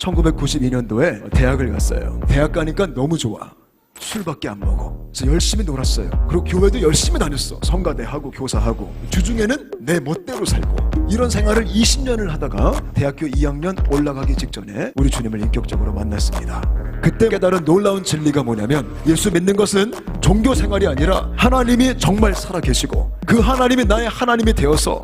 1992년도에 대학을 갔어요. 대학 가니까 너무 좋아. 술밖에 안 먹어. 그래서 열심히 놀았어요. 그리고 교회도 열심히 다녔어. 성가대하고 교사하고. 주중에는 내 멋대로 살고. 이런 생활을 20년을 하다가 대학교 2학년 올라가기 직전에 우리 주님을 인격적으로 만났습니다. 그때 깨달은 놀라운 진리가 뭐냐면, 예수 믿는 것은 종교 생활이 아니라 하나님이 정말 살아계시고 그 하나님이 나의 하나님이 되어서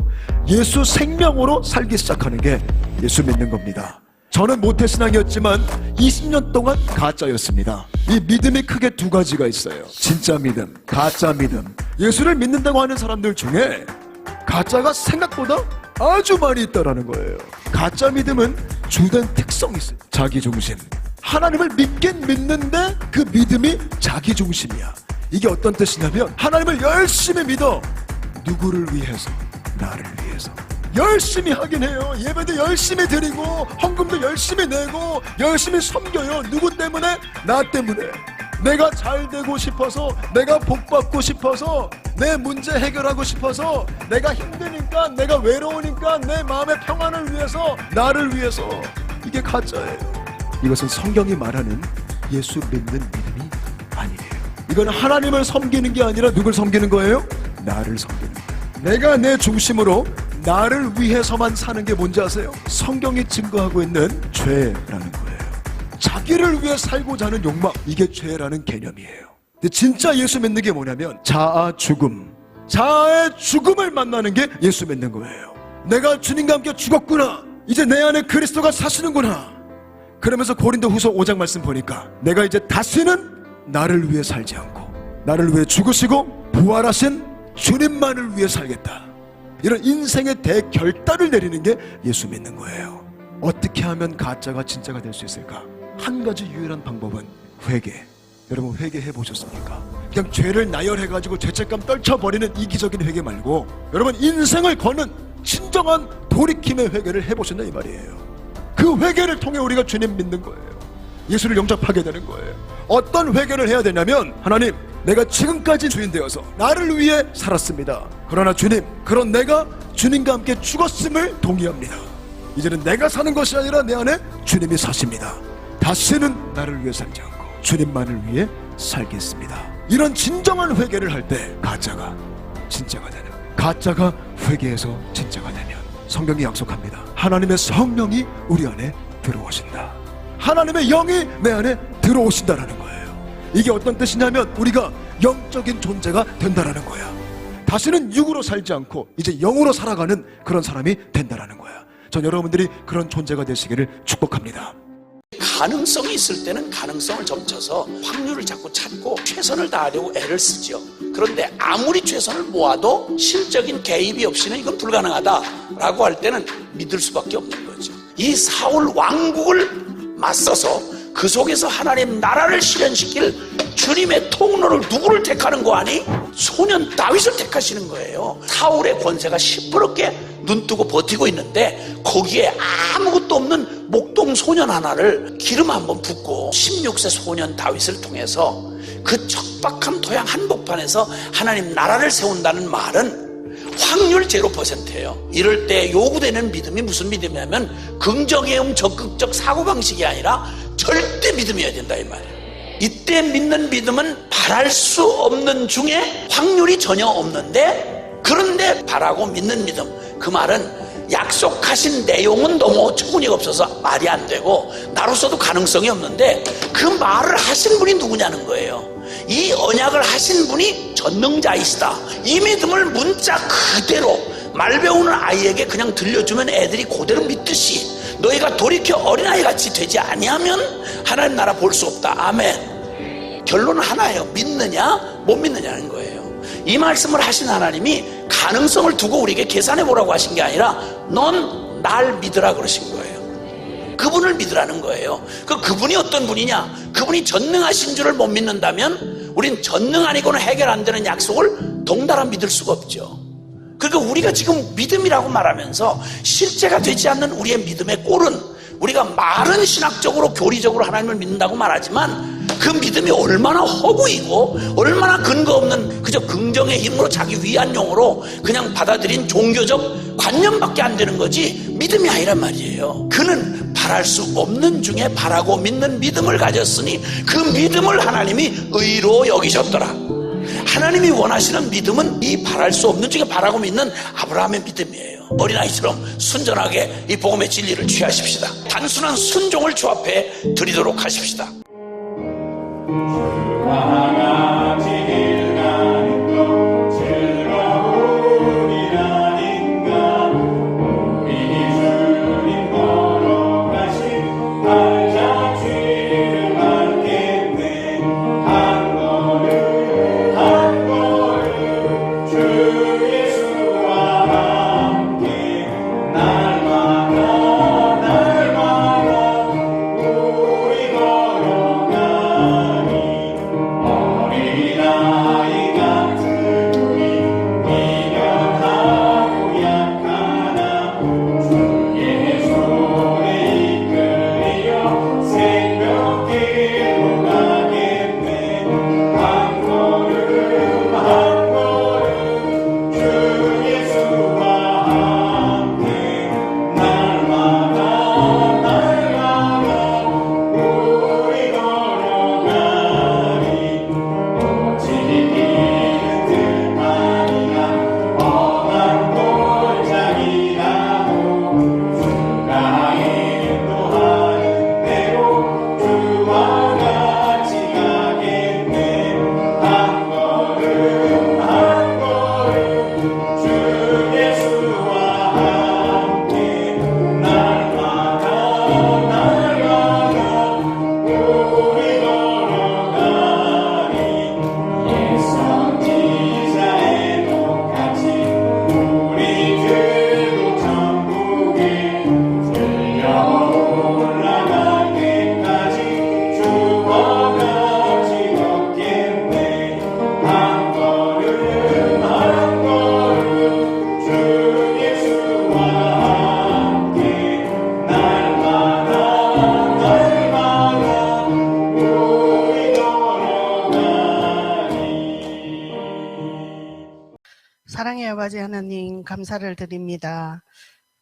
예수 생명으로 살기 시작하는 게 예수 믿는 겁니다. 저는 모태신앙이었지만 20년 동안 가짜였습니다. 이 믿음이 크게 두 가지가 있어요. 진짜 믿음, 가짜 믿음. 예수를 믿는다고 하는 사람들 중에 가짜가 생각보다 아주 많이 있다라는 거예요. 가짜 믿음은 주된 특성이 있어요. 자기중심. 하나님을 믿긴 믿는데 그 믿음이 자기중심이야. 이게 어떤 뜻이냐면, 하나님을 열심히 믿어. 누구를 위해서? 나를 위해서. 열심히 하긴 해요. 예배도 열심히 드리고 헌금도 열심히 내고 열심히 섬겨요. 누구 때문에? 나 때문에. 내가 잘 되고 싶어서, 내가 복 받고 싶어서, 내 문제 해결하고 싶어서, 내가 힘드니까, 내가 외로우니까, 내 마음의 평안을 위해서, 나를 위해서. 이게 가짜예요. 이것은 성경이 말하는 예수 믿는 믿음이 아니에요. 이건 하나님을 섬기는 게 아니라 누굴 섬기는 거예요? 나를 섬기는 거예요. 내가 내 중심으로 나를 위해서만 사는 게 뭔지 아세요? 성경이 증거하고 있는 죄라는 거예요. 자기를 위해 살고자 하는 욕망, 이게 죄라는 개념이에요. 근데 진짜 예수 믿는 게 뭐냐면 자아 죽음, 자아의 죽음을 만나는 게 예수 믿는 거예요. 내가 주님과 함께 죽었구나, 이제 내 안에 그리스도가 사시는구나. 그러면서 고린도후서 5장 말씀 보니까 내가 이제 다시는 나를 위해 살지 않고 나를 위해 죽으시고 부활하신 주님만을 위해 살겠다. 이런 인생의 대결단을 내리는 게 예수 믿는 거예요. 어떻게 하면 가짜가 진짜가 될 수 있을까? 한 가지 유일한 방법은 회개. 여러분 회개해 보셨습니까? 그냥 죄를 나열해가지고 죄책감 떨쳐버리는 이기적인 회개 말고, 여러분 인생을 거는 진정한 돌이킴의 회개를 해보셨나 이 말이에요. 그 회개를 통해 우리가 주님 믿는 거예요. 예수를 영접하게 되는 거예요. 어떤 회개를 해야 되냐면, 하나님, 내가 지금까지 주인 되어서 나를 위해 살았습니다. 그러나 주님, 그런 내가 주님과 함께 죽었음을 동의합니다. 이제는 내가 사는 것이 아니라 내 안에 주님이 사십니다. 다시는 나를 위해 살지 않고 주님만을 위해 살겠습니다. 이런 진정한 회개를 할 때 가짜가 진짜가 되는, 가짜가 회개해서 진짜가 되면 성경이 약속합니다. 하나님의 성령이 우리 안에 들어오신다. 하나님의 영이 내 안에 들어오신다라는 거예요. 이게 어떤 뜻이냐면, 우리가 영적인 존재가 된다라는 거야. 다시는 육으로 살지 않고 이제 영으로 살아가는 그런 사람이 된다라는 거야. 전 여러분들이 그런 존재가 되시기를 축복합니다. 가능성이 있을 때는 가능성을 점쳐서 확률을 자꾸 찾고 최선을 다하려고 애를 쓰죠. 그런데 아무리 최선을 모아도 실적인 개입이 없이는 이건 불가능하다라고 할 때는 믿을 수밖에 없는 거죠. 이 사울 왕국을 맞서서 그 속에서 하나님 나라를 실현시킬 주님의 통로를 누구를 택하는 거 아니? 소년 다윗을 택하시는 거예요. 사울의 권세가 시퍼렇게 눈뜨고 버티고 있는데 거기에 아무것도 없는 목동 소년 하나를 기름 한번 붓고 16세 소년 다윗을 통해서 그 척박한 토양 한복판에서 하나님 나라를 세운다는 말은 확률 0%예요. 이럴 때 요구되는 믿음이 무슨 믿음이냐면 긍정의 적극적 사고방식이 아니라 절대 믿음이어야 된다 이 말이에요. 이때 믿는 믿음은 바랄 수 없는 중에 확률이 전혀 없는데, 그런데 바라고 믿는 믿음, 그 말은 약속하신 내용은 너무 어처구니가 없어서 말이 안 되고 나로서도 가능성이 없는데 그 말을 하신 분이 누구냐는 거예요. 이 언약을 하신 분이 전능자이시다. 이 믿음을 문자 그대로 말 배우는 아이에게 그냥 들려주면 애들이 그대로 믿듯이 너희가 돌이켜 어린아이같이 되지 아니하면 하나님 나라 볼 수 없다. 아멘. 결론은 하나예요. 믿느냐 못 믿느냐는 거예요. 이 말씀을 하신 하나님이 가능성을 두고 우리에게 계산해 보라고 하신 게 아니라 넌 날 믿으라 그러신 거예요. 그분을 믿으라는 거예요. 그분이 어떤 분이냐? 그분이 전능하신 줄을 못 믿는다면 우린 전능 아니고는 해결 안 되는 약속을 동달아 믿을 수가 없죠. 그러니까 우리가 지금 믿음이라고 말하면서 실제가 되지 않는 우리의 믿음의 꼴은, 우리가 말은 신학적으로 교리적으로 하나님을 믿는다고 말하지만 그 믿음이 얼마나 허구이고 얼마나 근거 없는 그저 긍정의 힘으로 자기 위안용으로 그냥 받아들인 종교적 관념밖에 안 되는 거지 믿음이 아니란 말이에요. 그는 바랄 수 없는 중에 바라고 믿는 믿음을 가졌으니 그 믿음을 하나님이 의로 여기셨더라. 하나님이 원하시는 믿음은 이 바랄 수 없는 중에 바라고 믿는 아브라함의 믿음이에요. 어린아이처럼 순전하게 이 복음의 진리를 취하십시다. 단순한 순종을 주 앞에 드리도록 하십시다. 사랑의 아버지 하나님, 감사를 드립니다.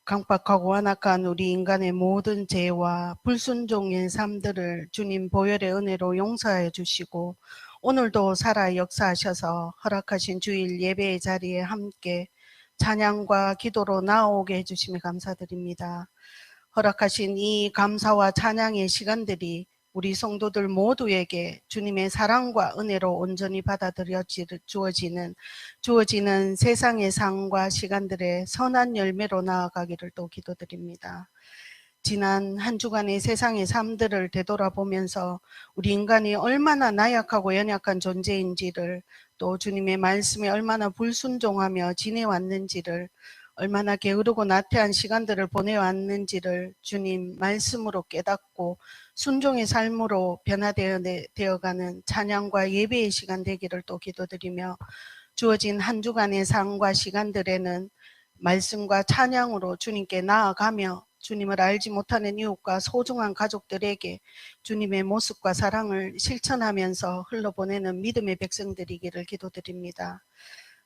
강박하고 완악한 우리 인간의 모든 죄와 불순종의 삶들을 주님 보혈의 은혜로 용서해 주시고 오늘도 살아 역사하셔서 허락하신 주일 예배의 자리에 함께 찬양과 기도로 나아오게 해주심에 감사드립니다. 허락하신 이 감사와 찬양의 시간들이 우리 성도들 모두에게 주님의 사랑과 은혜로 온전히 받아들여 주어지는 세상의 상과 시간들의 선한 열매로 나아가기를 또 기도드립니다. 지난 한 주간의 세상의 삶들을 되돌아보면서 우리 인간이 얼마나 나약하고 연약한 존재인지를, 또 주님의 말씀에 얼마나 불순종하며 지내왔는지를, 얼마나 게으르고 나태한 시간들을 보내왔는지를 주님 말씀으로 깨닫고 순종의 삶으로 변화되어가는 찬양과 예배의 시간 되기를 또 기도드리며, 주어진 한 주간의 상과 시간들에는 말씀과 찬양으로 주님께 나아가며 주님을 알지 못하는 이웃과 소중한 가족들에게 주님의 모습과 사랑을 실천하면서 흘러보내는 믿음의 백성들이기를 기도드립니다.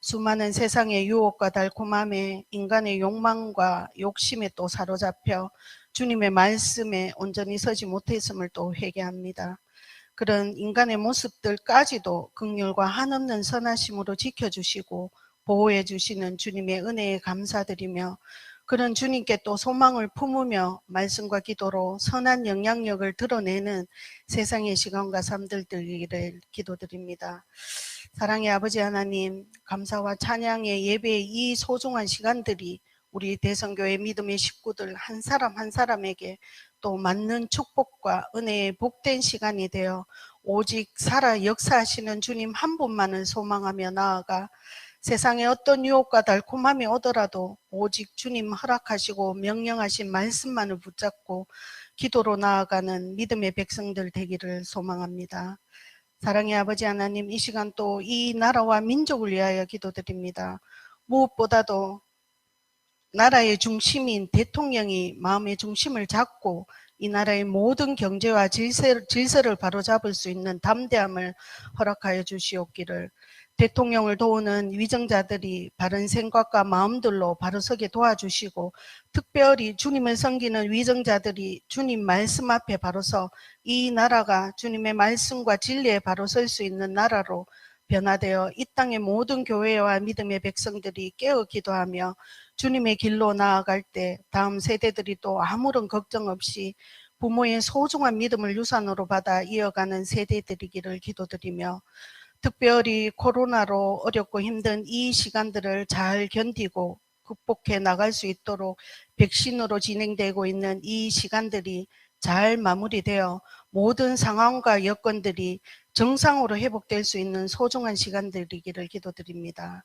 수많은 세상의 유혹과 달콤함에 인간의 욕망과 욕심에 또 사로잡혀 주님의 말씀에 온전히 서지 못했음을 또 회개합니다. 그런 인간의 모습들까지도 긍휼과 한없는 선하심으로 지켜주시고 보호해 주시는 주님의 은혜에 감사드리며, 그런 주님께 또 소망을 품으며 말씀과 기도로 선한 영향력을 드러내는 세상의 시간과 삶들 되기를 기도드립니다. 사랑의 아버지 하나님, 감사와 찬양의 예배의 이 소중한 시간들이 우리 대성교회 믿음의 식구들 한 사람 한 사람에게 또 맞는 축복과 은혜의 복된 시간이 되어 오직 살아 역사하시는 주님 한 분만을 소망하며 나아가 세상에 어떤 유혹과 달콤함이 오더라도 오직 주님 허락하시고 명령하신 말씀만을 붙잡고 기도로 나아가는 믿음의 백성들 되기를 소망합니다. 사랑의 아버지 하나님, 이 시간 또 이 나라와 민족을 위하여 기도드립니다. 무엇보다도 나라의 중심인 대통령이 마음의 중심을 잡고 이 나라의 모든 경제와 질서를 바로잡을 수 있는 담대함을 허락하여 주시옵기를, 대통령을 도우는 위정자들이 바른 생각과 마음들로 바로 서게 도와주시고, 특별히 주님을 섬기는 위정자들이 주님 말씀 앞에 바로 서 이 나라가 주님의 말씀과 진리에 바로 설 수 있는 나라로 변화되어 이 땅의 모든 교회와 믿음의 백성들이 깨어 기도하며 주님의 길로 나아갈 때 다음 세대들이 또 아무런 걱정 없이 부모의 소중한 믿음을 유산으로 받아 이어가는 세대들이기를 기도드리며, 특별히 코로나로 어렵고 힘든 이 시간들을 잘 견디고 극복해 나갈 수 있도록 백신으로 진행되고 있는 이 시간들이 잘 마무리되어 모든 상황과 여건들이 정상으로 회복될 수 있는 소중한 시간들이기를 기도드립니다.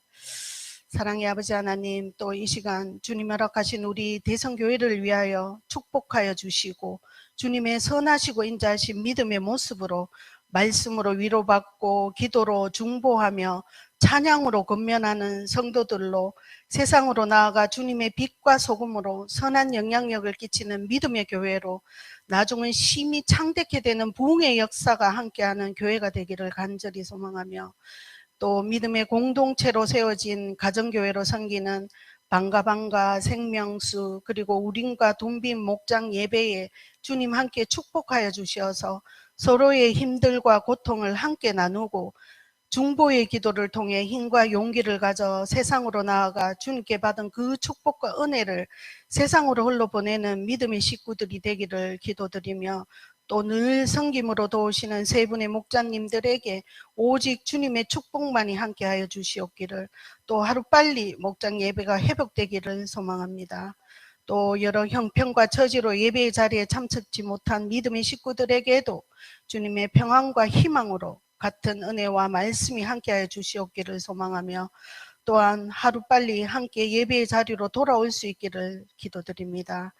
사랑의 아버지 하나님, 또 이 시간 주님 허락하신 우리 대성교회를 위하여 축복하여 주시고 주님의 선하시고 인자하신 믿음의 모습으로 말씀으로 위로받고 기도로 중보하며 찬양으로 건면하는 성도들로 세상으로 나아가 주님의 빛과 소금으로 선한 영향력을 끼치는 믿음의 교회로 나중은 심히 창대케 되는 부흥의 역사가 함께하는 교회가 되기를 간절히 소망하며, 또 믿음의 공동체로 세워진 가정교회로 섬기는 방가방가, 생명수, 그리고 우림과 둠빈 목장 예배에 주님 함께 축복하여 주셔서 서로의 힘들과 고통을 함께 나누고 중보의 기도를 통해 힘과 용기를 가져 세상으로 나아가 주님께 받은 그 축복과 은혜를 세상으로 흘러보내는 믿음의 식구들이 되기를 기도드리며, 또 늘 섬김으로 도우시는 세 분의 목자님들에게 오직 주님의 축복만이 함께하여 주시옵기를, 또 하루빨리 목장 예배가 회복되기를 소망합니다. 또 여러 형편과 처지로 예배의 자리에 참석지 못한 믿음의 식구들에게도 주님의 평안과 희망으로 같은 은혜와 말씀이 함께하여 주시옵기를 소망하며, 또한 하루빨리 함께 예배의 자리로 돌아올 수 있기를 기도드립니다.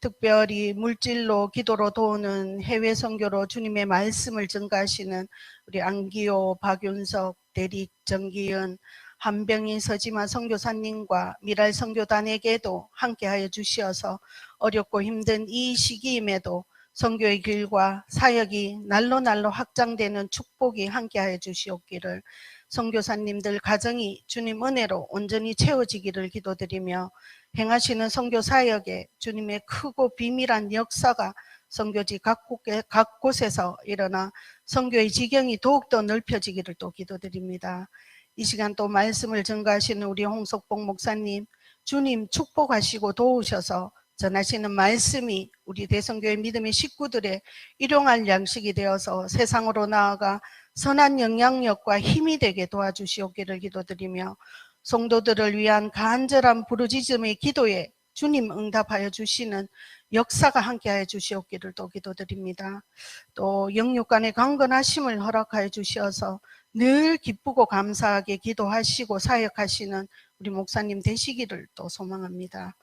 특별히 물질로 기도로 도우는 해외 선교로 주님의 말씀을 전가하시는 우리 안기호, 박윤석, 대릭, 정기은, 한병희, 서지마 선교사님과 미랄 선교단에게도 함께하여 주시어서 어렵고 힘든 이 시기임에도 선교의 길과 사역이 날로 확장되는 축복이 함께하여 주시옵기를, 선교사님들 가정이 주님 은혜로 온전히 채워지기를 기도드리며, 행하시는 선교 사역에 주님의 크고 비밀한 역사가 선교지 각 곳에서 일어나 선교의 지경이 더욱더 넓혀지기를 또 기도드립니다. 이 시간 또 말씀을 전가하시는 우리 홍석봉 목사님, 주님 축복하시고 도우셔서 전하시는 말씀이 우리 대성교회 믿음의 식구들의 일용할 양식이 되어서 세상으로 나아가 선한 영향력과 힘이 되게 도와주시옵기를 기도드리며, 성도들을 위한 간절한 부르짖음의 기도에 주님 응답하여 주시는 역사가 함께하여 주시옵기를 또 기도드립니다. 또 영육간의 강건하심을 허락하여 주시어서 늘 기쁘고 감사하게 기도하시고 사역하시는 우리 목사님 되시기를 또 소망합니다.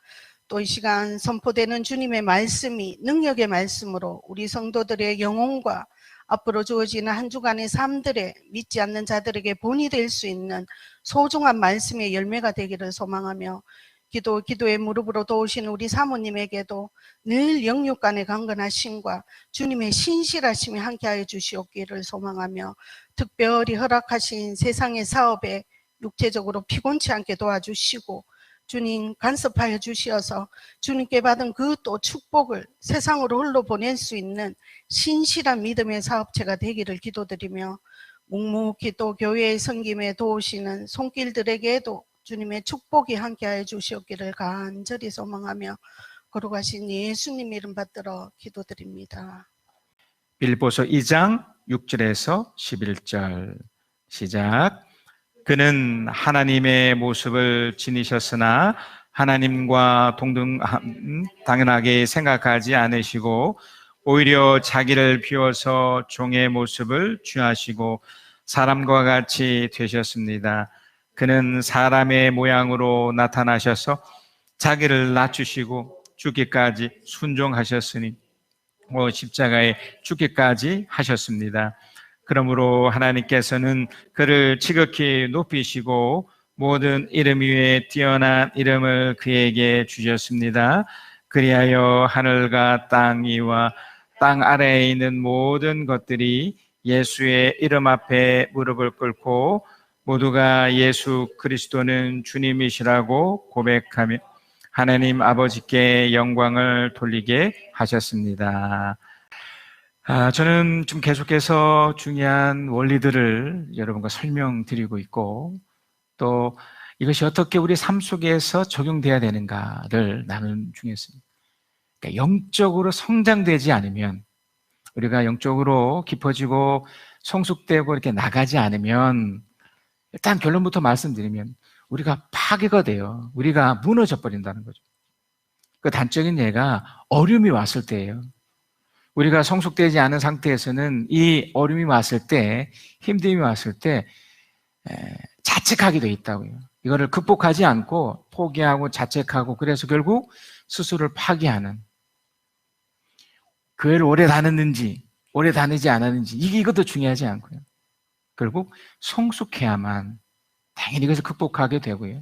또 이 시간 선포되는 주님의 말씀이 능력의 말씀으로 우리 성도들의 영혼과 앞으로 주어지는 한 주간의 삶들에 믿지 않는 자들에게 본이 될 수 있는 소중한 말씀의 열매가 되기를 소망하며, 기도의 무릎으로 도우시는 우리 사모님에게도 늘 영육간의 강건하심과 주님의 신실하심이 함께하여 주시옵기를 소망하며, 특별히 허락하신 세상의 사업에 육체적으로 피곤치 않게 도와주시고 주님 간섭하여 주시어서 주님께 받은 그 또 축복을 세상으로 흘러보낼 수 있는 신실한 믿음의 사업체가 되기를 기도드리며, 묵묵히 또 교회의 섬김에 도우시는 손길들에게도 주님의 축복이 함께하여 주시옵기를 간절히 소망하며 거룩하신 예수님 이름 받들어 기도드립니다. 빌보서 2장 6절에서 11절 시작. 그는 하나님의 모습을 지니셨으나 하나님과 당연하게 생각하지 않으시고 오히려 자기를 비워서 종의 모습을 취하시고 사람과 같이 되셨습니다. 그는 사람의 모양으로 나타나셔서 자기를 낮추시고 죽기까지 순종하셨으니 십자가에 죽기까지 하셨습니다. 그러므로 하나님께서는 그를 지극히 높이시고 모든 이름 위에 뛰어난 이름을 그에게 주셨습니다. 그리하여 하늘과 땅 위와 땅 아래에 있는 모든 것들이 예수의 이름 앞에 무릎을 꿇고 모두가 예수 그리스도는 주님이시라고 고백하며 하나님 아버지께 영광을 돌리게 하셨습니다. 저는 좀 계속해서 중요한 원리들을 여러분과 설명드리고 있고 또 이것이 어떻게 우리 삶 속에서 적용돼야 되는가를 나누는 중에 있습니다. 그러니까 영적으로 성장되지 않으면 우리가 영적으로 깊어지고 성숙되고 이렇게 나가지 않으면 일단 결론부터 말씀드리면 우리가 파괴가 돼요. 우리가 무너져 버린다는 거죠. 그 단적인 예가 어려움이 왔을 때예요. 우리가 성숙되지 않은 상태에서는 이 어려움이 왔을 때, 힘듦이 왔을 때 자책하게 돼 있다고요. 이거를 극복하지 않고 포기하고 자책하고 그래서 결국 스스로를 파괴하는, 교회를 오래 다녔는지 오래 다니지 않았는지 이것도 중요하지 않고요. 결국 성숙해야만 당연히 이것을 극복하게 되고요.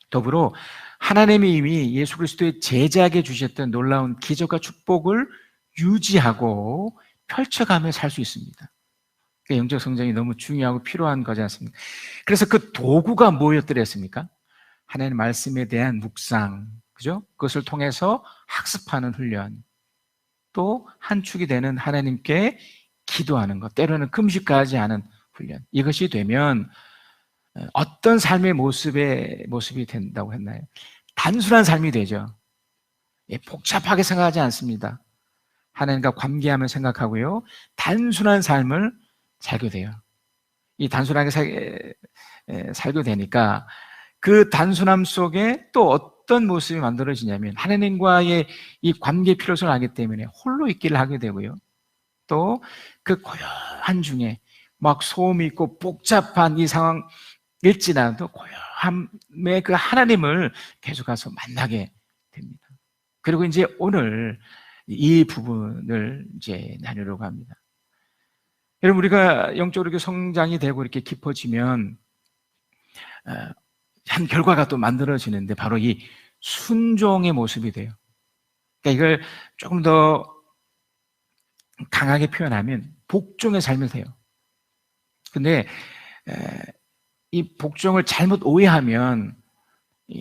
더불어 하나님이 이미 예수 그리스도의 제자에게 주셨던 놀라운 기적과 축복을 유지하고 펼쳐가며 살 수 있습니다. 그러니까 영적 성장이 너무 중요하고 필요한 거지 않습니까? 그래서 그 도구가 뭐였더랬습니까? 하나님의 말씀에 대한 묵상, 그죠? 그것을 통해서 학습하는 훈련, 또 한 축이 되는 하나님께 기도하는 것, 때로는 금식까지 하는 훈련. 이것이 되면 어떤 삶의 모습이 된다고 했나요? 단순한 삶이 되죠. 복잡하게 생각하지 않습니다. 하나님과 관계하며 생각하고요. 단순한 삶을 살게 돼요. 이 단순하게 살게 되니까 그 단순함 속에 또 어떤 모습이 만들어지냐면 하나님과의 이 관계 필요성을 알기 때문에 홀로 있기를 하게 되고요. 또 그 고요한 중에 막 소음이 있고 복잡한 이 상황일지라도 고요함의 그 하나님을 계속 가서 만나게 됩니다. 그리고 이제 오늘 이 부분을 이제 나누려고 합니다. 여러분, 우리가 영적으로 이렇게 성장이 되고 이렇게 깊어지면 한 결과가 또 만들어지는데 바로 이 순종의 모습이 돼요. 그러니까 이걸 조금 더 강하게 표현하면 복종의 삶이 돼요. 근데 이 복종을 잘못 오해하면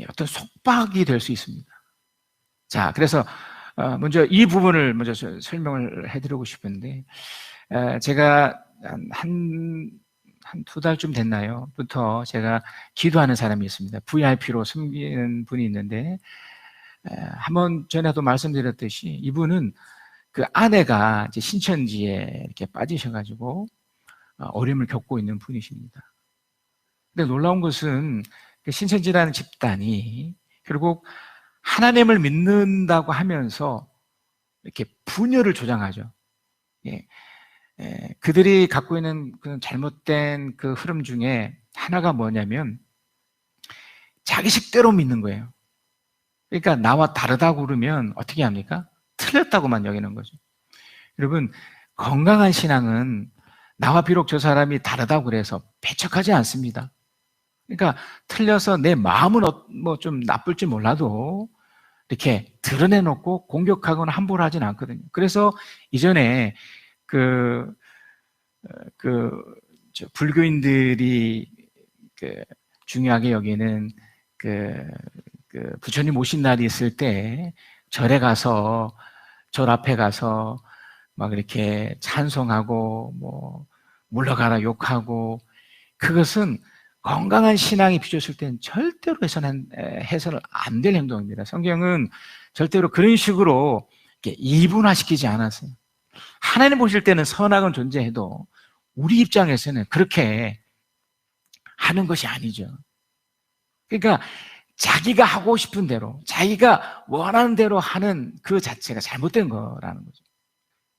어떤 속박이 될 수 있습니다. 자, 그래서 먼저 이 부분을 먼저 설명을 해드리고 싶은데 제가 한 두 달쯤 됐나요? 부터 제가 기도하는 사람이 있습니다. VIP로 섬기는 분이 있는데 한번 전에도 말씀드렸듯이 이분은 그 아내가 이제 신천지에 이렇게 빠지셔가지고 어려움을 겪고 있는 분이십니다. 근데 놀라운 것은 그 신천지라는 집단이 결국 하나님을 믿는다고 하면서 이렇게 분열을 조장하죠. 그들이 갖고 있는 그 잘못된 그 흐름 중에 하나가 뭐냐면 자기식대로 믿는 거예요. 그러니까 나와 다르다고 그러면 어떻게 합니까? 틀렸다고만 여기는 거죠. 여러분, 건강한 신앙은 나와 비록 저 사람이 다르다고 그래서 배척하지 않습니다. 그러니까 틀려서 내 마음은 뭐 좀 나쁠지 몰라도 이렇게 드러내놓고 공격하거나 함부로 하진 않거든요. 그래서 이전에 불교인들이 중요하게 여기는 부처님 오신 날이 있을 때 절에 가서 절 앞에 가서 막 이렇게 찬송하고 뭐 물러가라 욕하고 그것은 건강한 신앙이 빚었을 때는 절대로 해서는 안 될 행동입니다. 성경은 절대로 그런 식으로 이렇게 이분화시키지 않았어요. 하나님 보실 때는 선악은 존재해도 우리 입장에서는 그렇게 하는 것이 아니죠. 그러니까 자기가 하고 싶은 대로, 자기가 원하는 대로 하는 그 자체가 잘못된 거라는 거죠.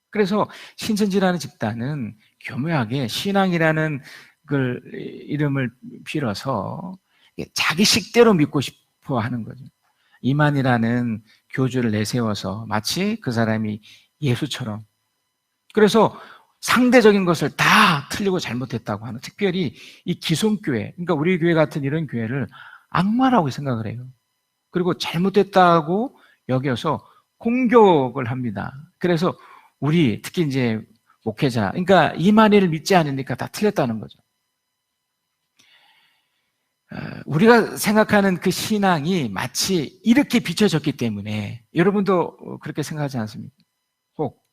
그래서 신천지라는 집단은 교묘하게 신앙이라는 그 이름을 빌어서 자기 식대로 믿고 싶어 하는 거죠. 이만이라는 교주를 내세워서 마치 그 사람이 예수처럼. 그래서 상대적인 것을 다 틀리고 잘못했다고 하는, 특별히 이 기성교회, 그러니까 우리 교회 같은 이런 교회를 악마라고 생각을 해요. 그리고 잘못됐다고 여겨서 공격을 합니다. 그래서 우리 특히 이제 목회자, 그러니까 이만희를 믿지 않으니까 다 틀렸다는 거죠. 우리가 생각하는 그 신앙이 마치 이렇게 비춰졌기 때문에 여러분도 그렇게 생각하지 않습니까? 꼭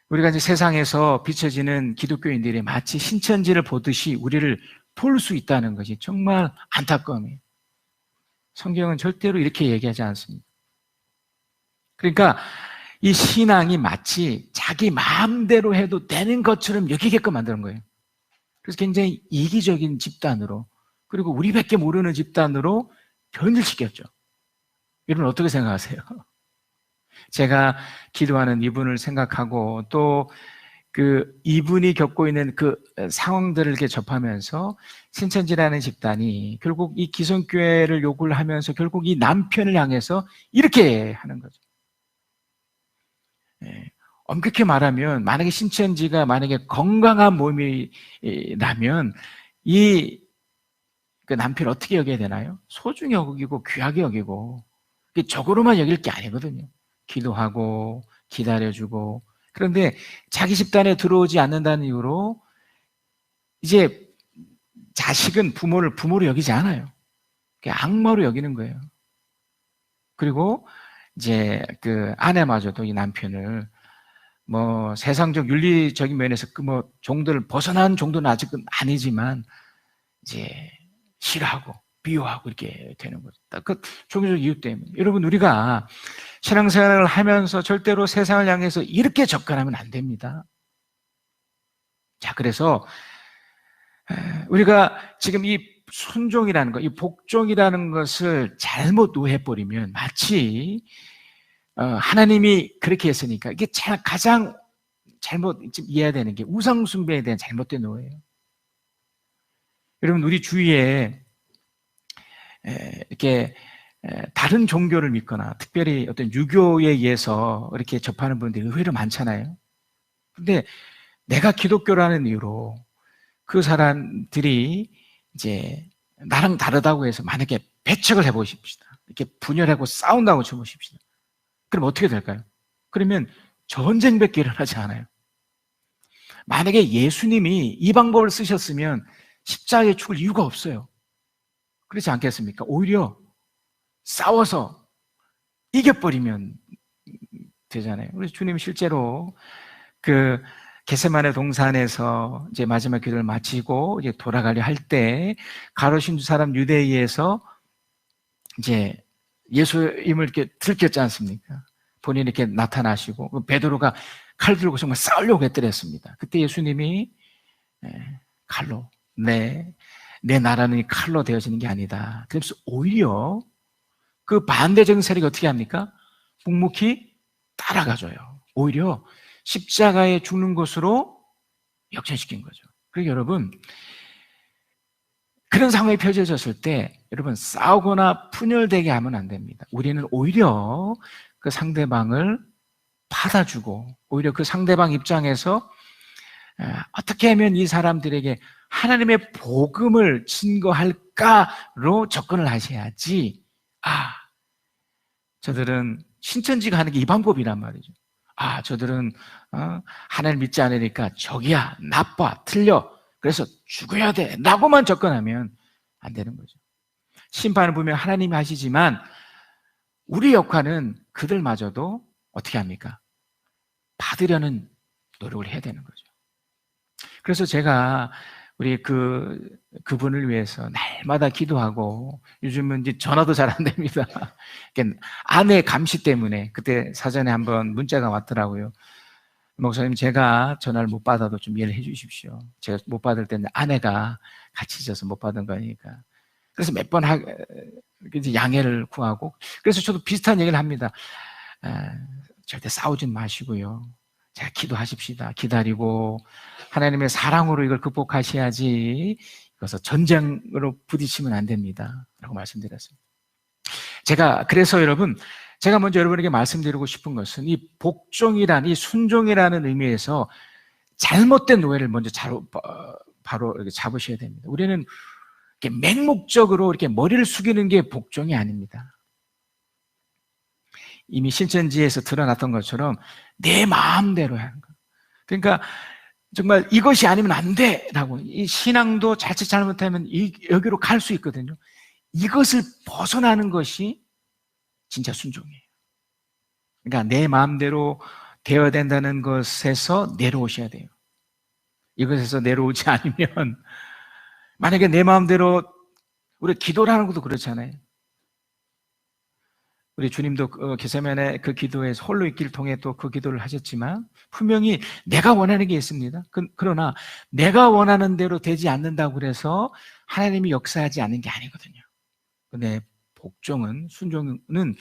우리가 이제 세상에서 비춰지는 기독교인들이 마치 신천지를 보듯이 우리를 볼 수 있다는 것이 정말 안타까움이에요. 성경은 절대로 이렇게 얘기하지 않습니다. 그러니까 이 신앙이 마치 자기 마음대로 해도 되는 것처럼 여기게끔 만드는 거예요. 그래서 굉장히 이기적인 집단으로, 그리고 우리밖에 모르는 집단으로 변질시켰죠. 여러분 어떻게 생각하세요? 제가 기도하는 이분을 생각하고 또 그 이분이 겪고 있는 그 상황들을 이렇게 접하면서 신천지라는 집단이 결국 이 기성교회를 욕을 하면서 결국 이 남편을 향해서 이렇게 하는 거죠. 엄격히 말하면 만약에 신천지가 만약에 건강한 몸이라면 이 그 남편을 어떻게 여겨야 되나요? 소중히 여기고 귀하게 여기고 적으로만 여길 게 아니거든요. 기도하고 기다려주고. 그런데 자기 집단에 들어오지 않는다는 이유로 이제 자식은 부모를 부모로 여기지 않아요. 악마로 여기는 거예요. 그리고 이제 그 아내마저도 이 남편을 뭐 세상적 윤리적인 면에서 그 뭐 정도를 벗어난 정도는 아직은 아니지만 이제 싫어하고 비호하고 이렇게 되는 거죠. 딱 그 종교적 이유 때문에. 여러분 우리가 신앙생활을 하면서 절대로 세상을 향해서 이렇게 접근하면 안 됩니다. 자, 그래서 우리가 지금 이 순종이라는 것, 이 복종이라는 것을 잘못 오해해버리면 마치 하나님이 그렇게 했으니까 이게 가장 잘못 이해해야 되는 게 우상숭배에 대한 잘못된 오해예요. 여러분 우리 주위에 이렇게 다른 종교를 믿거나 특별히 어떤 유교에 의해서 이렇게 접하는 분들이 의외로 많잖아요. 근데 내가 기독교라는 이유로 그 사람들이 이제 나랑 다르다고 해서 만약에 배척을 해보십시다. 이렇게 분열하고 싸운다고 쳐보십시다. 그럼 어떻게 될까요? 그러면 전쟁밖에 일어나지 않아요. 만약에 예수님이 이 방법을 쓰셨으면 십자가에 죽을 이유가 없어요. 그렇지 않겠습니까? 오히려 싸워서 이겨버리면 되잖아요. 그래서 주님 실제로 그 겟세마네 동산에서 이제 마지막 기도를 마치고 이제 돌아가려 할 때 가로신 두 사람 유대인에서 이제 예수님을 이렇게 들켰지 않습니까? 본인이 이렇게 나타나시고 베드로가 칼 들고 정말 싸우려고 했더랬습니다. 그때 예수님이 칼로 내 나라는 칼로 되어지는 게 아니다. 그래서 오히려 그 반대적인 세력이 어떻게 합니까? 묵묵히 따라가줘요. 오히려 십자가에 죽는 것으로 역전시킨 거죠. 그리고 여러분 그런 상황이 펼쳐졌을 때 여러분 싸우거나 분열되게 하면 안 됩니다. 우리는 오히려 그 상대방을 받아주고 오히려 그 상대방 입장에서 어떻게 하면 이 사람들에게 하나님의 복음을 증거할까로 접근을 하셔야지. 저들은 신천지가 하는 게 이 방법이란 말이죠. 저들은 하나님 믿지 않으니까 적이야, 나빠, 틀려. 그래서 죽어야 돼 라고만 접근하면 안 되는 거죠. 심판을 보면 하나님이 하시지만 우리 역할은 그들마저도 어떻게 합니까? 받으려는 노력을 해야 되는 거죠. 그래서 제가 우리 그분을 위해서 날마다 기도하고 요즘은 이제 전화도 잘 안 됩니다. 아내 감시 때문에 그때 사전에 한번 문자가 왔더라고요. 목사님 제가 전화를 못 받아도 좀 이해를 해 주십시오. 제가 못 받을 때는 아내가 같이 있어서 못 받은 거니까. 그래서 몇 번 양해를 구하고 그래서 저도 비슷한 얘기를 합니다. 절대 싸우진 마시고요. 제가 기도하십시다. 기다리고 하나님의 사랑으로 이걸 극복하셔야지 이것을 전쟁으로 부딪히면 안 됩니다. 라고 말씀드렸습니다. 그래서 여러분 제가 먼저 여러분에게 말씀드리고 싶은 것은 이 복종이란 이 순종이라는 의미에서 잘못된 오해를 먼저 바로 이렇게 잡으셔야 됩니다. 우리는 이렇게 맹목적으로 이렇게 머리를 숙이는 게 복종이 아닙니다. 이미 신천지에서 드러났던 것처럼 내 마음대로 하는 거. 그러니까 정말 이것이 아니면 안 돼라고. 이 신앙도 자칫 잘못하면 여기로 갈 수 있거든요. 이것을 벗어나는 것이 진짜 순종이에요. 그러니까 내 마음대로 되어야 된다는 것에서 내려오셔야 돼요. 이것에서 내려오지 않으면, 만약에 내 마음대로, 우리 기도를 하는 것도 그렇잖아요. 우리 주님도 게세마네 그 기도에서 홀로 있기를 통해 또 그 기도를 하셨지만 분명히 내가 원하는 게 있습니다. 그러나 내가 원하는 대로 되지 않는다고 그래서 하나님이 역사하지 않는 게 아니거든요. 근데 복종은, 순종은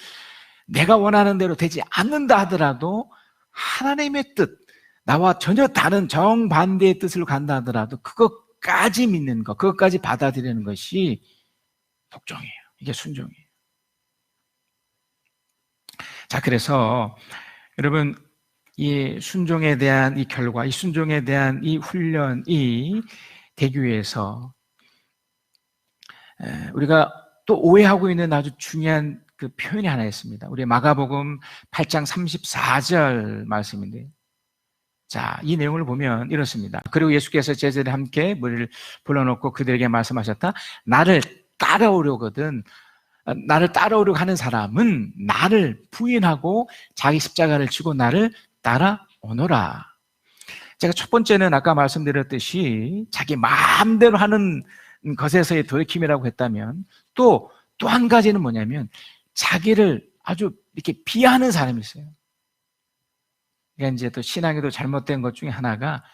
내가 원하는 대로 되지 않는다 하더라도 하나님의 뜻, 나와 전혀 다른 정반대의 뜻으로 간다 하더라도 그것까지 믿는 것, 그것까지 받아들이는 것이 복종이에요. 이게 순종이에요. 자, 그래서 여러분, 이 순종에 대한 이 결과, 이 순종에 대한 이 훈련이 되기 위해서 우리가 또 오해하고 있는 아주 중요한 그 표현이 하나 있습니다. 우리 마가복음 8장 34절 말씀인데요. 자, 이 내용을 보면 이렇습니다. 그리고 예수께서 제자들과 함께 무리를 불러놓고 그들에게 말씀하셨다. 나를 따라오려고 하는 사람은 나를 부인하고 자기 십자가를 지고 나를 따라오너라. 제가 첫 번째는 아까 말씀드렸듯이 자기 마음대로 하는 것에서의 돌이킴이라고 했다면 또 한 가지는 뭐냐면 자기를 아주 이렇게 비하하는 사람이 있어요. 그러니까 이제 또 신앙에도 잘못된 것 중에 하나가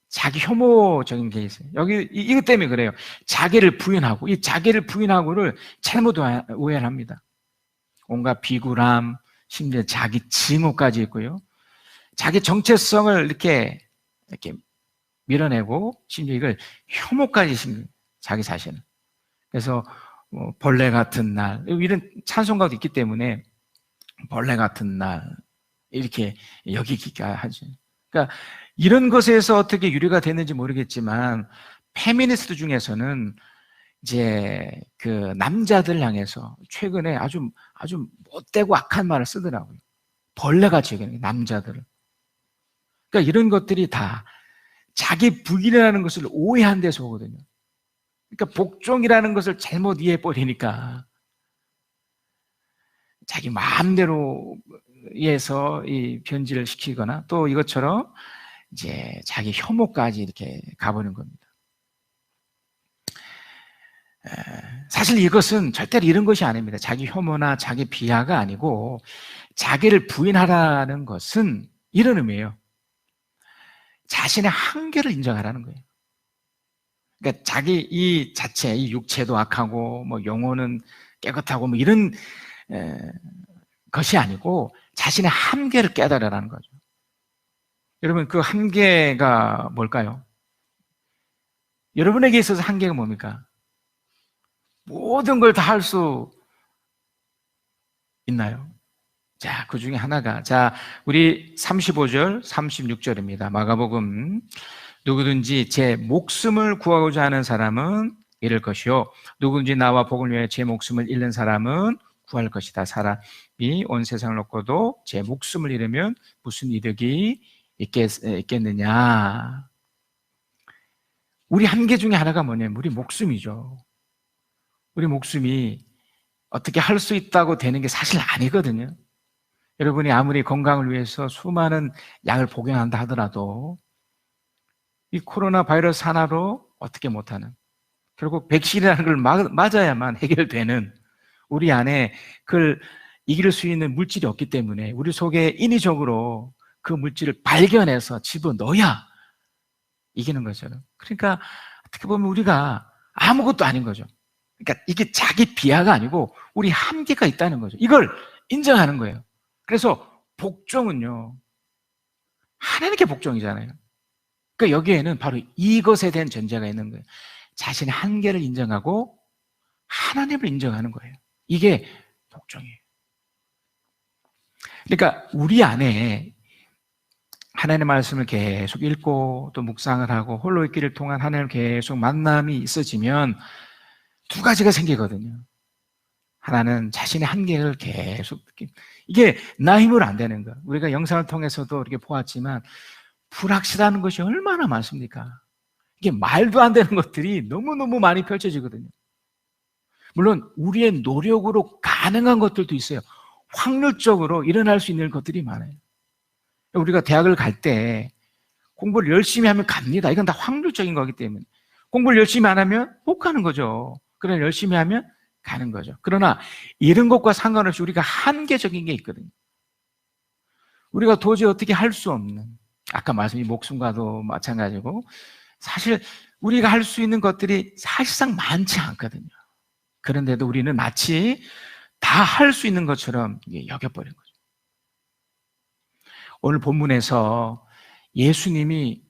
자기 혐오적인 게 있어요. 여기 이것 때문에 그래요. 자기를 부인하고, 이 자기를 부인하고를 잘못 오해를 합니다. 온갖 비굴함, 심지어 자기 증오까지 있고요. 자기 정체성을 이렇게 밀어내고, 심지어 이걸 혐오까지 심는 자기 자신을. 그래서 벌레 같은 날, 이런 찬송가도 있기 때문에 벌레 같은 날 이렇게 여기기가 하죠. 그러니까 이런 것에서 어떻게 유래가 됐는지 모르겠지만 페미니스트 중에서는 이제 그 남자들 향해서 최근에 아주 못되고 악한 말을 쓰더라고요. 벌레같이 여기는 남자들을. 그러니까 이런 것들이 다 자기 부인이라는 것을 오해한 데서 오거든요. 그러니까 복종이라는 것을 잘못 이해해버리니까 자기 마음대로 해서 이 변질을 시키거나 또 이것처럼 이제 자기 혐오까지 이렇게 가보는 겁니다. 사실 이것은 절대로 이런 것이 아닙니다. 자기 혐오나 자기 비하가 아니고 자기를 부인하라는 것은 이런 의미예요. 자신의 한계를 인정하라는 거예요. 그러니까 자기 이 자체, 이 육체도 악하고 뭐 영혼은 깨끗하고 뭐 이런 것이 아니고 자신의 한계를 깨달으라는 거죠. 여러분, 그 한계가 뭘까요? 여러분에게 있어서 한계가 뭡니까? 모든 걸 다 할 수 있나요? 자, 그 중에 하나가, 자, 우리 35절, 36절입니다. 마가복음. 누구든지 제 목숨을 구하고자 하는 사람은 잃을 것이요. 누구든지 나와 복을 위해 제 목숨을 잃는 사람은 구할 것이다. 사람이 온 세상을 얻고도 제 목숨을 잃으면 무슨 이득이 있겠느냐. 우리 한계 중에 하나가 뭐냐면 우리 목숨이죠. 우리 목숨이 어떻게 할 수 있다고 되는 게 사실 아니거든요. 여러분이 아무리 건강을 위해서 수많은 약을 복용한다 하더라도 이 코로나 바이러스 하나로 어떻게 못하는, 결국 백신이라는 걸 맞아야만 해결되는, 우리 안에 그걸 이길 수 있는 물질이 없기 때문에 우리 속에 인위적으로 그 물질을 발견해서 집어넣어야 이기는 거죠. 그러니까 어떻게 보면 우리가 아무것도 아닌 거죠. 그러니까 이게 자기 비하가 아니고 우리 한계가 있다는 거죠. 이걸 인정하는 거예요. 그래서 복종은요, 하나님께 복종이잖아요. 그러니까 여기에는 바로 이것에 대한 전제가 있는 거예요. 자신의 한계를 인정하고 하나님을 인정하는 거예요. 이게 복종이에요. 그러니까 우리 안에 하나님의 말씀을 계속 읽고 또 묵상을 하고 홀로 있기를 통한 하나님을 계속 만남이 있어지면 두 가지가 생기거든요. 하나는 자신의 한계를 계속 이게 나 힘으로 안 되는 거야. 우리가 영상을 통해서도 이렇게 보았지만 불확실한 것이 얼마나 많습니까? 이게 말도 안 되는 것들이 너무너무 많이 펼쳐지거든요. 물론 우리의 노력으로 가능한 것들도 있어요. 확률적으로 일어날 수 있는 것들이 많아요. 우리가 대학을 갈 때 공부를 열심히 하면 갑니다. 이건 다 확률적인 거기 때문에. 공부를 열심히 안 하면 못 가는 거죠. 그러나 열심히 하면 가는 거죠. 그러나 이런 것과 상관없이 우리가 한계적인 게 있거든요. 우리가 도저히 어떻게 할 수 없는, 아까 말씀드린 목숨과도 마찬가지고, 사실 우리가 할 수 있는 것들이 사실상 많지 않거든요. 그런데도 우리는 마치 다 할 수 있는 것처럼 여겨버린 거죠. 오늘 본문에서 예수님이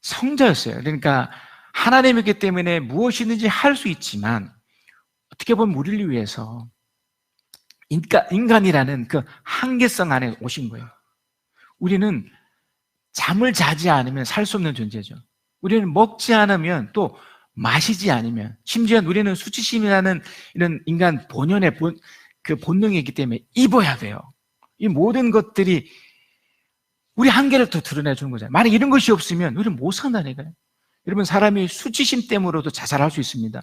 성자였어요. 그러니까 하나님이기 때문에 무엇이든지 할 수 있지만 어떻게 보면 우리를 위해서 인간이라는 그 한계성 안에 오신 거예요. 우리는 잠을 자지 않으면 살 수 없는 존재죠. 우리는 먹지 않으면 또 마시지 않으면, 심지어 우리는 수치심이라는 이런 인간 본연의 그 본능이 있기 때문에 입어야 돼요. 이 모든 것들이 우리 한계를 더 드러내주는 거잖아요. 만약 이런 것이 없으면 우리는 못 산다니까요. 여러분, 사람이 수치심 때문에도 자살할 수 있습니다.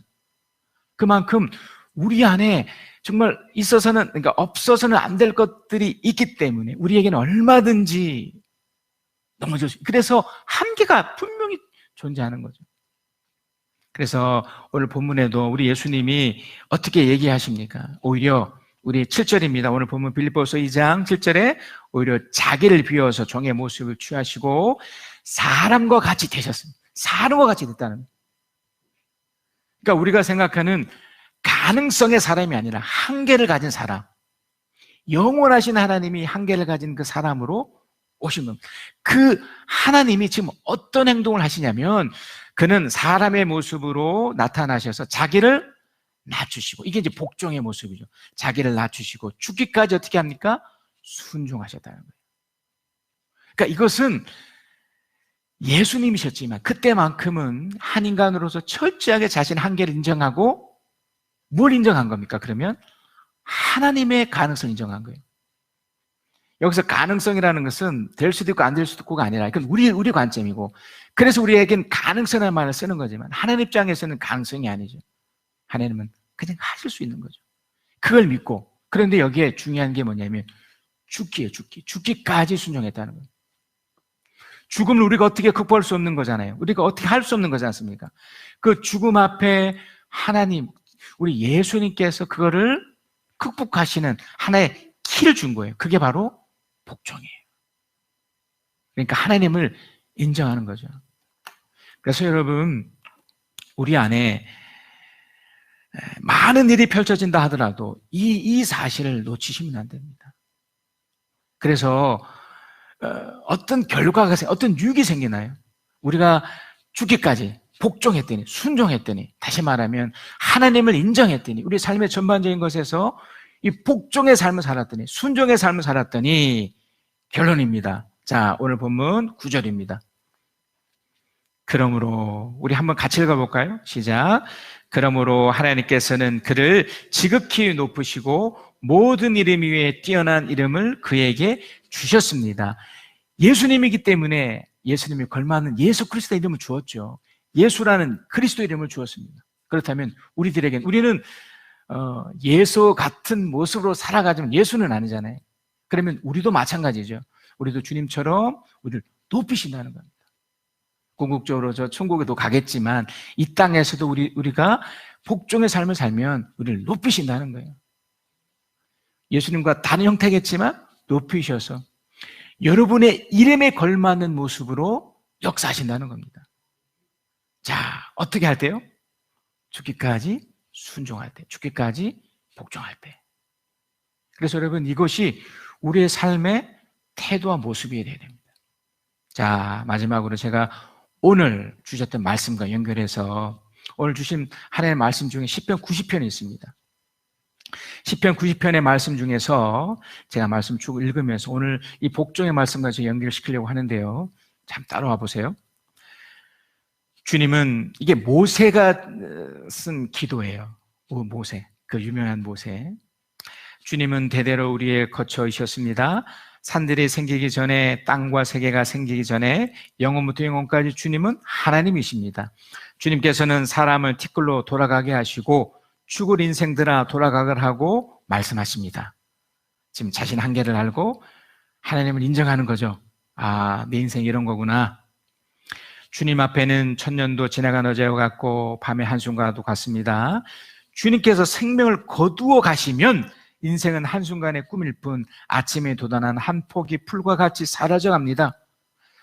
그만큼 우리 안에 정말 있어서는, 그러니까 없어서는 안 될 것들이 있기 때문에 우리에게는 얼마든지 넘어질 수 있어요. 그래서 한계가 분명히 존재하는 거죠. 그래서 오늘 본문에도 우리 예수님이 어떻게 얘기하십니까? 오히려 우리 7절입니다. 오늘 본문 빌립보서 2장 7절에 오히려 자기를 비워서 종의 모습을 취하시고 사람과 같이 되셨습니다. 사람과 같이 됐다는 거예요. 그러니까 우리가 생각하는 가능성의 사람이 아니라 한계를 가진 사람, 영원하신 하나님이 한계를 가진 그 사람으로 오신 겁니다. 그 하나님이 지금 어떤 행동을 하시냐면 그는 사람의 모습으로 나타나셔서 자기를 낮추시고, 이게 이제 복종의 모습이죠. 자기를 낮추시고 죽기까지 어떻게 합니까? 순종하셨다는 거예요. 그러니까 이것은 예수님이셨지만 그때만큼은 한 인간으로서 철저하게 자신의 한계를 인정하고, 뭘 인정한 겁니까? 그러면 하나님의 가능성을 인정한 거예요. 여기서 가능성이라는 것은 될 수도 있고 안 될 수도 있고가 아니라 이건 우리 관점이고, 그래서 우리에겐 가능성이라는 말을 쓰는 거지만 하나님 입장에서는 가능성이 아니죠. 하나님은 그냥 하실 수 있는 거죠. 그걸 믿고, 그런데 여기에 중요한 게 뭐냐면 죽기예요. 죽기까지 순종했다는 거예요. 죽음을 우리가 어떻게 극복할 수 없는 거잖아요. 우리가 어떻게 할 수 없는 거지 않습니까? 그 죽음 앞에 하나님, 우리 예수님께서 그거를 극복하시는 하나의 키를 준 거예요. 그게 바로 복종이에요. 그러니까 하나님을 인정하는 거죠. 그래서 여러분, 우리 안에 많은 일이 펼쳐진다 하더라도 이 사실을 놓치시면 안 됩니다. 그래서 어떤 결과가, 어떤 유익이 생기나요? 우리가 죽기까지 복종했더니, 순종했더니, 다시 말하면 하나님을 인정했더니, 우리 삶의 전반적인 것에서 이 복종의 삶을 살았더니, 순종의 삶을 살았더니, 결론입니다. 자, 오늘 본문 9절입니다. 그러므로, 우리 한번 같이 읽어볼까요? 시작. 그러므로 하나님께서는 그를 지극히 높으시고 모든 이름 위에 뛰어난 이름을 그에게 주셨습니다. 예수님이기 때문에 예수님이 걸맞는 예수 그리스도의 이름을 주었죠. 예수라는 그리스도 이름을 주었습니다. 그렇다면 우리들에겐, 우리는 예수 같은 모습으로 살아가지만 예수는 아니잖아요. 그러면 우리도 마찬가지죠. 우리도 주님처럼 우리를 높이신다는 겁니다. 궁극적으로 저 천국에도 가겠지만 이 땅에서도 우리가 복종의 삶을 살면 우리를 높이신다는 거예요. 예수님과 다른 형태겠지만 높이셔서 여러분의 이름에 걸맞는 모습으로 역사하신다는 겁니다. 자, 어떻게 할 때요? 죽기까지 순종할 때, 죽기까지 복종할 때. 그래서 여러분, 이것이 우리의 삶의 태도와 모습이 되어야 됩니다. 자, 마지막으로 제가 오늘 주셨던 말씀과 연결해서 오늘 주신 하나님의 말씀 중에 시편 90편이 있습니다. 시편 90편의 말씀 중에서 제가 말씀 쭉 읽으면서 오늘 이 복종의 말씀과 연결시키려고 하는데요. 참 따라와 보세요. 주님은, 이게 모세가 쓴 기도예요. 모세. 그 유명한 모세. 주님은 대대로 우리의 거처이셨습니다. 산들이 생기기 전에, 땅과 세계가 생기기 전에 영원부터 영원까지 주님은 하나님이십니다. 주님께서는 사람을 티끌로 돌아가게 하시고 죽을 인생들아 돌아가걸 하고 말씀하십니다. 지금 자신 한계를 알고 하나님을 인정하는 거죠. 아, 내 인생 이런 거구나. 주님 앞에는 천년도 지나간 어제와 같고 밤의 한순간도 같습니다. 주님께서 생명을 거두어 가시면 인생은 한순간의 꿈일 뿐 아침에 돋아난 한 폭이 풀과 같이 사라져갑니다.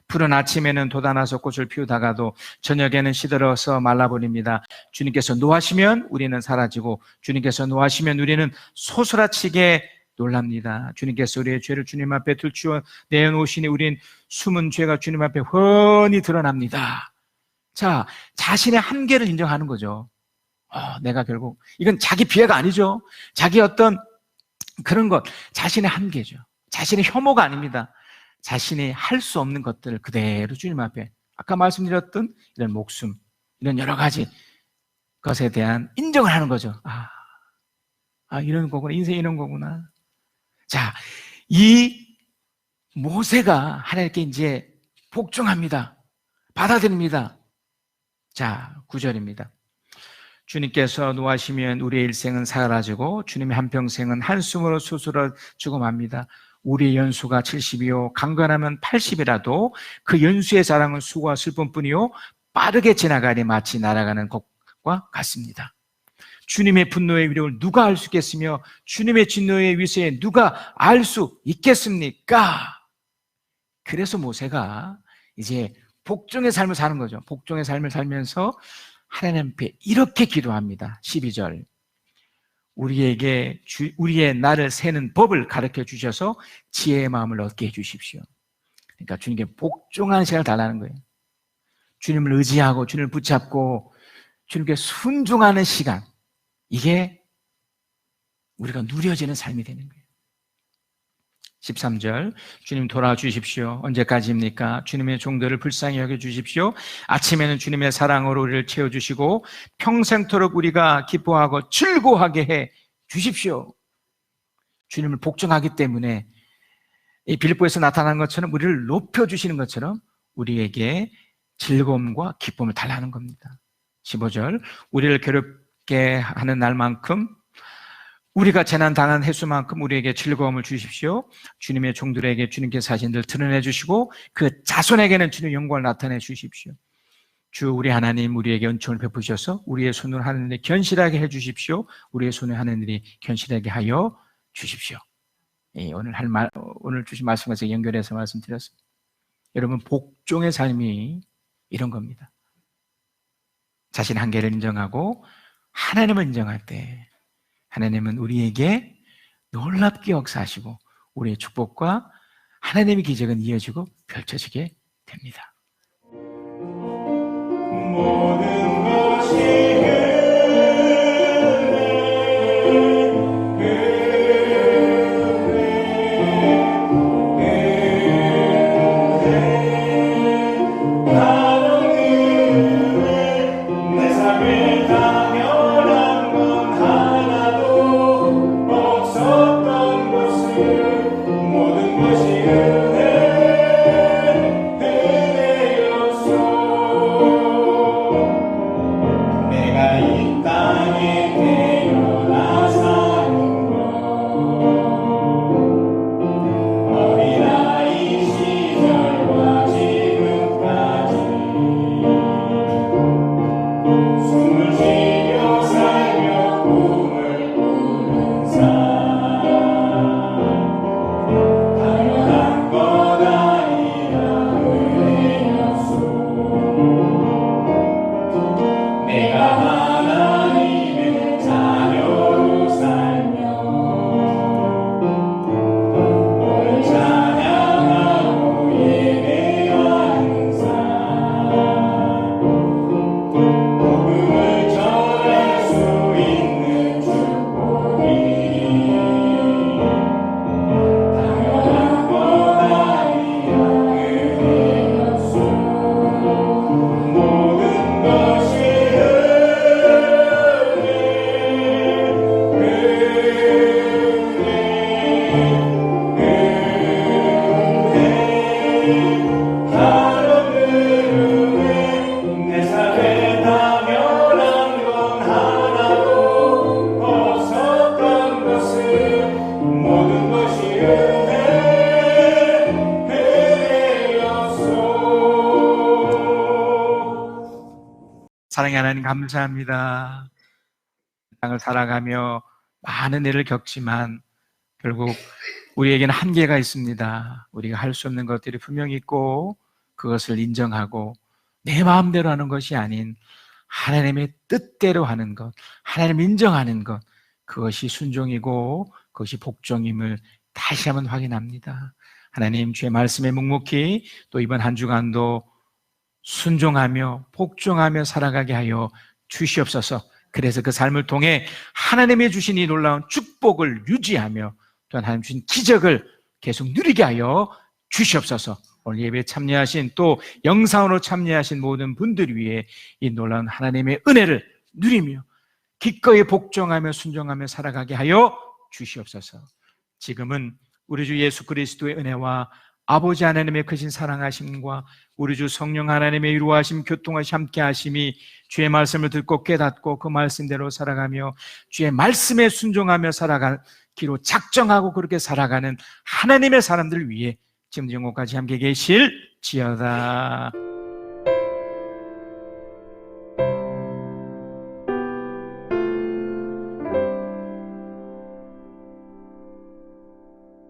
푸른 아침에는 돋아나서 꽃을 피우다가도 저녁에는 시들어서 말라버립니다. 주님께서 노하시면 우리는 사라지고 주님께서 노하시면 우리는 소스라치게 놀랍니다. 주님께서 우리의 죄를 주님 앞에 들추어 내놓으시니 우린 숨은 죄가 주님 앞에 훤히 드러납니다. 자, 자신의 한계를 인정하는 거죠. 내가 결국 이건 자기 비하가 아니죠. 자기 어떤 그런 것, 자신의 한계죠. 자신의 혐오가 아닙니다. 자신이 할 수 없는 것들을 그대로 주님 앞에, 아까 말씀드렸던 이런 목숨, 이런 여러 가지 것에 대한 인정을 하는 거죠. 이런 거구나. 인생이 이런 거구나. 자, 이 모세가 하나님께 이제 복종합니다. 받아들입니다. 자, 9절입니다. 주님께서 노하시면 우리의 일생은 사라지고 주님의 한평생은 한숨으로 수술을 주고 맙니다. 우리의 연수가 70이요 강건하면 80이라도 그 연수의 자랑은 수고와 슬픔뿐이요 빠르게 지나가니 마치 날아가는 것과 같습니다. 주님의 분노의 위력을 누가 알 수 있겠으며 주님의 진노의 위세에 누가 알 수 있겠습니까? 그래서 모세가 이제 복종의 삶을 사는 거죠. 복종의 삶을 살면서 하나님 앞에 이렇게 기도합니다. 12절. 우리의 나를 세는 법을 가르쳐 주셔서 지혜의 마음을 얻게 해 주십시오. 그러니까 주님께 복종하는 시간을 달라는 거예요. 주님을 의지하고 주님을 붙잡고 주님께 순종하는 시간, 이게 우리가 누려지는 삶이 되는 거예요. 13절, 주님 돌아주십시오. 언제까지입니까? 주님의 종들을 불쌍히 여겨주십시오. 아침에는 주님의 사랑으로 우리를 채워주시고 평생토록 우리가 기뻐하고 즐거워하게 해 주십시오. 주님을 복종하기 때문에 이 빌립보에서 나타난 것처럼 우리를 높여주시는 것처럼 우리에게 즐거움과 기쁨을 달라는 겁니다. 15절, 우리를 괴롭게 하는 날만큼 우리가 재난당한 횟수만큼 우리에게 즐거움을 주십시오. 주님의 종들에게 주님께서 하신 들 드러내 주시고 그 자손에게는 주님의 영광을 나타내 주십시오. 주 우리 하나님 우리에게 은총을 베푸셔서 우리의 손을 하는 일에 견실하게 해 주십시오. 우리의 손을 하는 일이 견실하게 하여 주십시오. 오늘 주신 말씀과 연결해서 말씀드렸습니다. 여러분, 복종의 삶이 이런 겁니다. 자신의 한계를 인정하고 하나님을 인정할 때 하나님은 우리에게 놀랍게 역사하시고 우리의 축복과 하나님의 기적은 이어지고 펼쳐지게 됩니다. 모든 것이 내가 하나님의 사랑의 하나님 감사합니다. 땅을 살아가며 많은 일을 겪지만 결국 우리에게는 한계가 있습니다. 우리가 할 수 없는 것들이 분명히 있고 그것을 인정하고 내 마음대로 하는 것이 아닌 하나님의 뜻대로 하는 것, 하나님 인정하는 것, 그것이 순종이고 그것이 복종임을 다시 한번 확인합니다. 하나님, 주의 말씀에 묵묵히 또 이번 한 주간도 순종하며 복종하며 살아가게 하여 주시옵소서. 그래서 그 삶을 통해 하나님의 주신 이 놀라운 축복을 유지하며 또한 하나님 주신 기적을 계속 누리게 하여 주시옵소서. 오늘 예배에 참여하신 또 영상으로 참여하신 모든 분들 위해 이 놀라운 하나님의 은혜를 누리며 기꺼이 복종하며 순종하며 살아가게 하여 주시옵소서. 지금은 우리 주 예수 그리스도의 은혜와 아버지 하나님의 크신 사랑하심과 우리 주 성령 하나님의 이루하심 교통하심 함께하심이 주의 말씀을 듣고 깨닫고 그 말씀대로 살아가며 주의 말씀에 순종하며 살아가기로 작정하고 그렇게 살아가는 하나님의 사람들 위해 지금 영혼까지 함께 계실지어다.